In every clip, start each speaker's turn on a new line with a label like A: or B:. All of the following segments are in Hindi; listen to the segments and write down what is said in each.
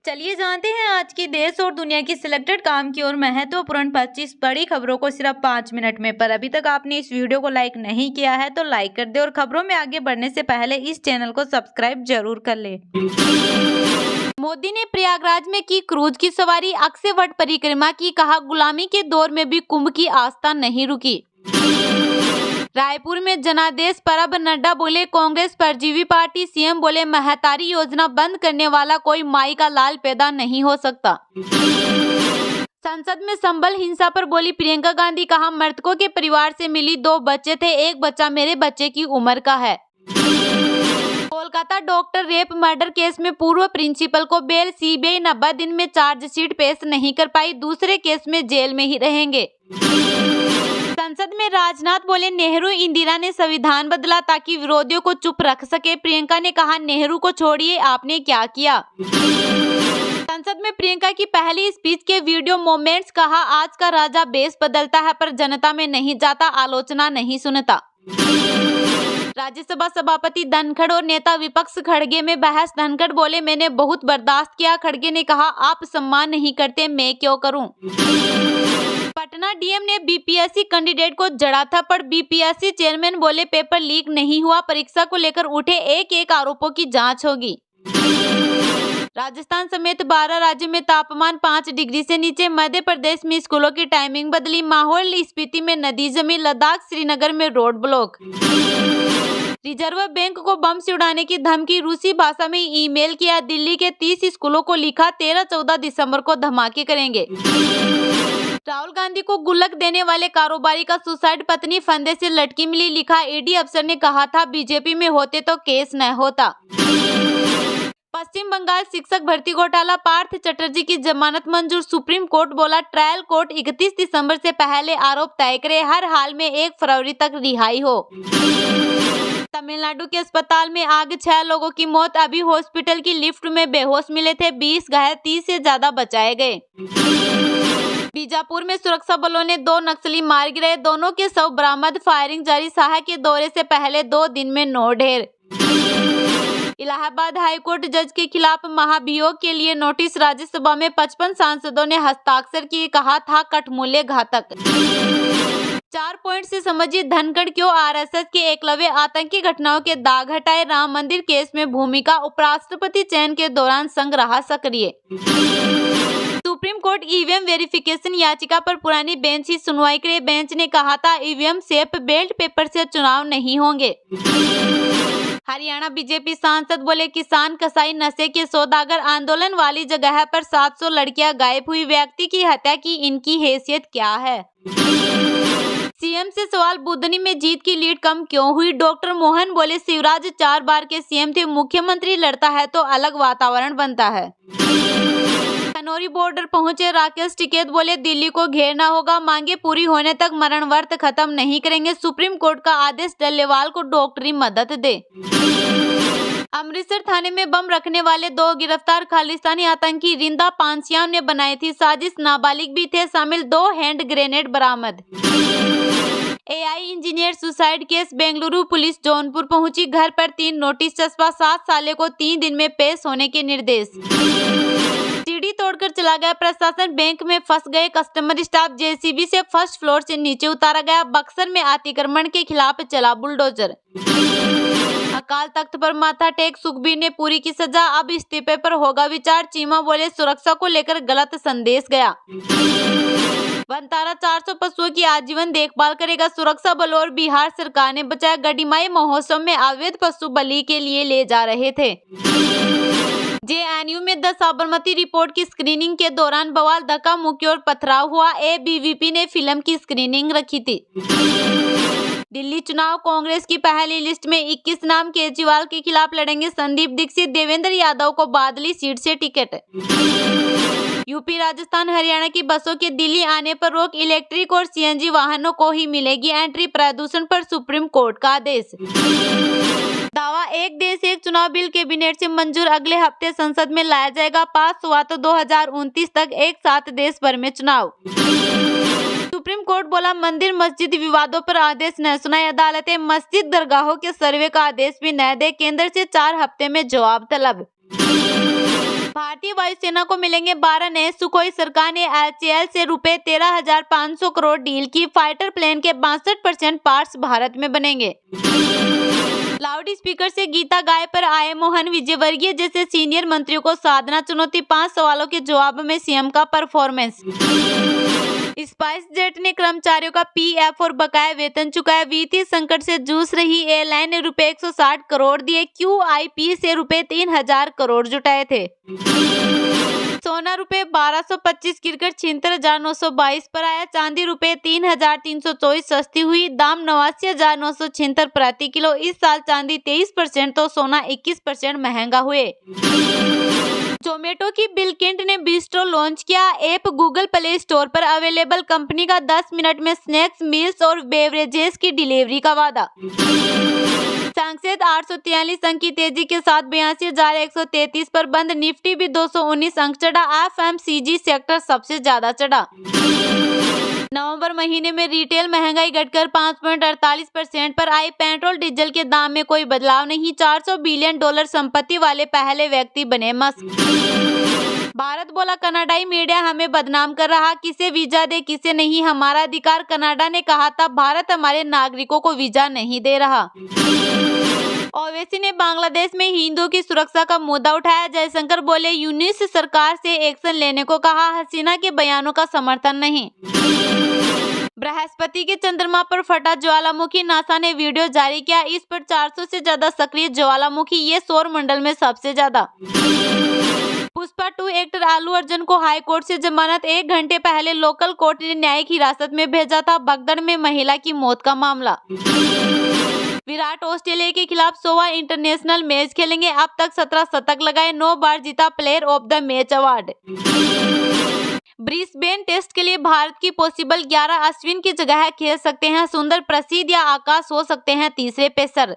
A: चलिए जानते हैं आज की देश और दुनिया की सिलेक्टेड काम की और महत्वपूर्ण 25 बड़ी खबरों को सिर्फ 5 मिनट में। पर अभी तक आपने इस वीडियो को लाइक नहीं किया है तो लाइक कर दे और खबरों में आगे बढ़ने से पहले इस चैनल को सब्सक्राइब जरूर कर ले। मोदी ने प्रयागराज में की क्रूज की सवारी, अक्षय वट परिक्रमा की, कहा गुलामी के दौर में भी कुंभ की आस्था नहीं रुकी। रायपुर में जनादेश पर अब नड्डा बोले कांग्रेस परजीवी पार्टी, सीएम बोले महतारी योजना बंद करने वाला कोई माई का लाल पैदा नहीं हो सकता। संसद में संभल हिंसा पर बोली प्रियंका गांधी, कहा मृतकों के परिवार से मिली 2 बच्चे थे, एक बच्चा मेरे बच्चे की उम्र का है। Kolkata doctor rape murder case में पूर्व प्रिंसिपल को बेल, सीबीआई 90 दिन में चार्जशीट पेश नहीं कर पाई, दूसरे केस में जेल में ही रहेंगे। संसद में राजनाथ बोले नेहरू इंदिरा ने संविधान बदला ताकि विरोधियों को चुप रख सके। प्रियंका ने कहा नेहरू को छोड़िए, आपने क्या किया। संसद में प्रियंका की पहली स्पीच के वीडियो मोमेंट्स, कहा आज का राजा बेस बदलता है पर जनता में नहीं जाता, आलोचना नहीं सुनता। राज्यसभा सभापति धनखड़ और नेता विपक्ष खड़गे में बहस, धनखड़ बोले मैंने बहुत बर्दाश्त किया, खड़गे ने कहा आप सम्मान नहीं करते, मैं क्यों करूं। पटना डीएम ने बीपीएससी कैंडिडेट को जड़ा था पर बीपीएससी चेयरमैन बोले पेपर लीक नहीं हुआ, परीक्षा को लेकर उठे एक आरोपों की जांच होगी। राजस्थान समेत 12 राज्यों में तापमान 5 डिग्री से नीचे, मध्य प्रदेश में स्कूलों की टाइमिंग बदली, माहौल स्पीति में नदी जमी, लद्दाख श्रीनगर में रोड ब्लॉक। रिजर्व बैंक को बम से उड़ाने की धमकी, रूसी भाषा में ईमेल किया, दिल्ली के 30 स्कूलों को लिखा 13-14 दिसंबर को धमाके करेंगे। राहुल गांधी को गुल्लक देने वाले कारोबारी का सुसाइड, पत्नी फंदे से लटकी मिली, लिखा ईडी अफसर ने कहा था बीजेपी में होते तो केस न होता। पश्चिम बंगाल शिक्षक भर्ती घोटाला, पार्थ चटर्जी की जमानत मंजूर, सुप्रीम कोर्ट बोला ट्रायल कोर्ट 31 दिसंबर से पहले आरोप तय करे, हर हाल में 1 फरवरी तक रिहाई हो। तमिलनाडु के अस्पताल में आग, 6 लोगों की मौत, अभी हॉस्पिटल की लिफ्ट में बेहोश मिले थे 20 घायल, 30 से ज्यादा बचाए गए। बीजापुर में सुरक्षा बलों ने 2 नक्सली मार गिराए, दोनों के शव बरामद, फायरिंग जारी, शाह के दौरे से पहले 2 दिन में 9 ढेर। इलाहाबाद हाईकोर्ट जज के खिलाफ महाभियोग के लिए नोटिस, राज्यसभा में 55 सांसदों ने हस्ताक्षर किए, कहा था कठमूल्य घातक। 4 पॉइंट से समझिए धनखड़ क्यों आरएसएस के एकलव्य आतंकी घटनाओं के दाग हटाए, राम मंदिर केस में भूमिका, उपराष्ट्रपति चयन के दौरान संघ रहा सक्रिय। सुप्रीम कोर्ट ईवीएम वेरिफिकेशन याचिका पर पुरानी बेंच ही सुनवाई करे, बेंच ने कहा था ईवीएम सेफ बेल्ट पेपर से चुनाव नहीं होंगे। हरियाणा बीजेपी सांसद बोले किसान कसाई नशे के सौदागर, आंदोलन वाली जगह पर 700 लड़कियां गायब हुई, व्यक्ति की हत्या की इनकी हैसियत क्या है। सीएम से सवाल, बुधनी में जीत की लीड कम क्यों हुई, डॉक्टर मोहन बोले शिवराज 4 बार के सीएम थे, मुख्यमंत्री लड़ता है तो अलग वातावरण बनता है। खनौरी बॉर्डर पहुंचे राकेश टिकैत बोले दिल्ली को घेरना होगा, मांगे पूरी होने तक मरण व्रत खत्म नहीं करेंगे, सुप्रीम कोर्ट का आदेश, डल्लेवाल को डॉक्टरी मदद दे। अमृतसर थाने में बम रखने वाले 2 गिरफ्तार, खालिस्तानी आतंकी रिंदा पांसियान ने बनाई थी साजिश, नाबालिग भी थे शामिल, 2 हैंड ग्रेनेड बरामद। AI engineer suicide case, Bengaluru police Jaunpur पहुंची, घर पर 3 नोटिस चस्पा, 7 साले को 3 दिन में पेश होने के निर्देश। सीढ़ी तोड़कर चला गया प्रशासन, बैंक में फंस गए कस्टमर स्टाफ, जेसीबी से फर्स्ट फ्लोर से नीचे उतारा गया, बक्सर में अतिक्रमण के खिलाफ चला बुलडोजर। अकाल तख्त पर माथा टेक, सुखबीर ने पूरी की सजा, अब इस्तीफे पर होगा विचार, चीमा बोले सुरक्षा को लेकर गलत संदेश गया। वनतारा 400 पशुओं की आजीवन देखभाल करेगा, सुरक्षा बल और बिहार सरकार ने बचाया, गढ़ीमाई महोत्सव में अवैध पशु बलि के लिए ले जा रहे थे। जेएनयू में 10 साबरमती रिपोर्ट की स्क्रीनिंग के दौरान बवाल, धक्का मुक्की और पथराव हुआ, एबीवीपी ने फिल्म की स्क्रीनिंग रखी थी। दिल्ली चुनाव, कांग्रेस की पहली लिस्ट में 21 नाम, केजरीवाल के खिलाफ लड़ेंगे संदीप दीक्षित, देवेंद्र यादव को बादली सीट से टिकट। यूपी, राजस्थान, हरियाणा की बसों के दिल्ली आने पर रोक, इलेक्ट्रिक और सीएनजी वाहनों को ही मिलेगी एंट्री, प्रदूषण पर सुप्रीम कोर्ट का आदेश। दावा, एक देश एक चुनाव बिल कैबिनेट से मंजूर, अगले हफ्ते संसद में लाया जाएगा, पास हुआ तो 2029 तक एक साथ देश भर में चुनाव। सुप्रीम कोर्ट बोला मंदिर मस्जिद विवादों पर आदेश न सुनाए, अदालतें मस्जिद दरगाहों के सर्वे का आदेश भी न दे, केंद्र से 4 हफ्ते में जवाब तलब। भारतीय वायुसेना को मिलेंगे 12 नए सुखोई। सरकार ने HAL से रुपए 13,500 करोड़ डील की। फाइटर प्लेन के 62% पार्ट्स भारत में बनेंगे। लाउड स्पीकर से गीता गाय पर आए मोहन विजयवर्गीय जैसे सीनियर मंत्रियों को साधना चुनौती। 5 सवालों के जवाब में सीएम का परफॉर्मेंस। स्पाइस जेट ने कर्मचारियों का PF और बकाया वेतन चुकाया। वित्तीय संकट से जूझ रही एयरलाइन ने रुपए 160 करोड़ दिए। QIP से रुपए 3,000 करोड़ जुटाए थे। सोना रुपए 1225 गिरकर 76,922 पर आया। चांदी रुपए 3,324 सस्ती हुई। दाम 89,976 प्रति किलो। इस साल चांदी 23% तो सोना 21% महंगा हुए। जोमेटो की बिल किंट ने बिस्ट्रो लॉन्च किया। ऐप गूगल प्ले स्टोर पर अवेलेबल। कंपनी का 10 मिनट में स्नैक्स, मील्स और बेवरेजेस की डिलीवरी का वादा। संकेत 843 अंक की तेजी के साथ 82,133 पर बंद। निफ्टी भी 219 अंक चढ़ा। FMCG सेक्टर सबसे ज्यादा चढ़ा। नवंबर महीने में रिटेल महंगाई घटकर 5.48% पर आई। पेट्रोल डीजल के दाम में कोई बदलाव नहीं। $400 बिलियन संपत्ति वाले पहले व्यक्ति बने मस्क। भारत बोला कनाडाई मीडिया हमें बदनाम कर रहा। किसे वीजा दे किसे नहीं हमारा अधिकार। कनाडा ने कहा था भारत हमारे नागरिकों को वीजा नहीं दे रहा। ओवैसी ने बांग्लादेश में हिंदुओं की सुरक्षा का मुद्दा उठाया। जयशंकर बोले यूनिस सरकार से एक्शन लेने को कहा। हसीना के बयानों का समर्थन नहीं। बृहस्पति के चंद्रमा पर फटा ज्वालामुखी। नासा ने वीडियो जारी किया। इस पर 400 से ज्यादा सक्रिय ज्वालामुखी। ये सौर मंडल में सबसे ज्यादा। पुष्पा 2 एक्टर अल्लू अर्जुन को हाई कोर्ट से जमानत। 1 घंटे पहले लोकल कोर्ट ने न्यायिक हिरासत में भेजा था। भगदड़ में महिला की मौत का मामला। विराट ऑस्ट्रेलिया के खिलाफ 100वां इंटरनेशनल मैच खेलेंगे। अब तक 17 शतक लगाए। 9 बार जीता player of the match award. Brisbane test के लिए भारत की पॉसिबल 11। अश्विन की जगह खेल सकते हैं सुंदर, प्रसिद्ध या आकाश हो सकते हैं तीसरे पेसर।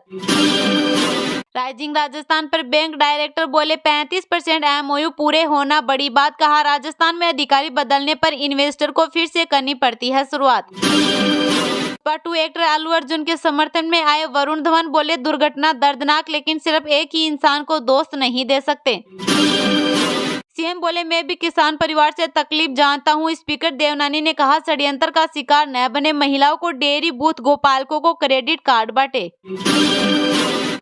A: राइजिंग राजस्थान पर बैंक डायरेक्टर बोले 35% MOU पूरे होना बड़ी बात। कहा राजस्थान में अधिकारी बदलने पर इन्वेस्टर को फिर से करनी पड़ती है शुरुआत। पुष्पा 2 एक्टर अल्लू अर्जुन के समर्थन में आए वरुण धवन बोले दुर्घटना दर्दनाक, लेकिन सिर्फ एक ही इंसान को दोस्त नहीं दे सकते। सीएम बोले मैं भी किसान परिवार से तकलीफ जानता हूं। स्पीकर देवनानी ने कहा षड्यंत्र का शिकार न बने। महिलाओं को डेयरी बूथ गोपालकों को क्रेडिट कार्ड बांटे।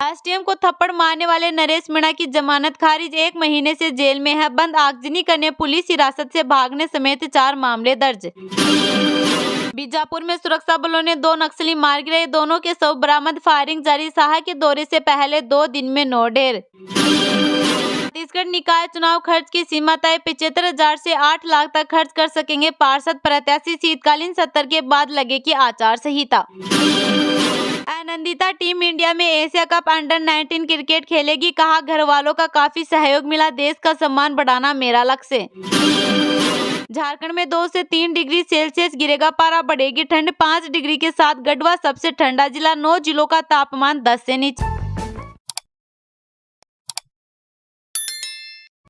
A: एसडीएम को थप्पड़ मारने वाले नरेश मीणा की जमानत खारिज। 1 महीने से जेल में है बंद। आगजनी करने, पुलिस हिरासत से भागने समेत 4 मामले दर्ज। बीजापुर में सुरक्षा बलों ने 2 नक्सली मार गिराए। दोनों के शव बरामद। फायरिंग जारी। शाह के दौरे से पहले 2 दिन में 9 ढेर। छत्तीसगढ़ निकाय चुनाव खर्च की सीमा तय। 75,000 से 8 लाख तक खर्च कर सकेंगे पार्षद प्रत्याशी। शीतकालीन सत्र के बाद लगेगी आचार संहिता। आनंदिता टीम इंडिया में एशिया कप अंडर 19 क्रिकेट खेलेगी। कहा घर वालों का काफी सहयोग मिला। देश का सम्मान बढ़ाना मेरा लक्ष्य। झारखंड में 2 से 3 डिग्री सेल्सियस गिरेगा पारा। बढ़ेगी ठंड। 5 डिग्री के साथ गढ़वा सबसे ठंडा जिला। 9 जिलों का तापमान 10 से नीचे।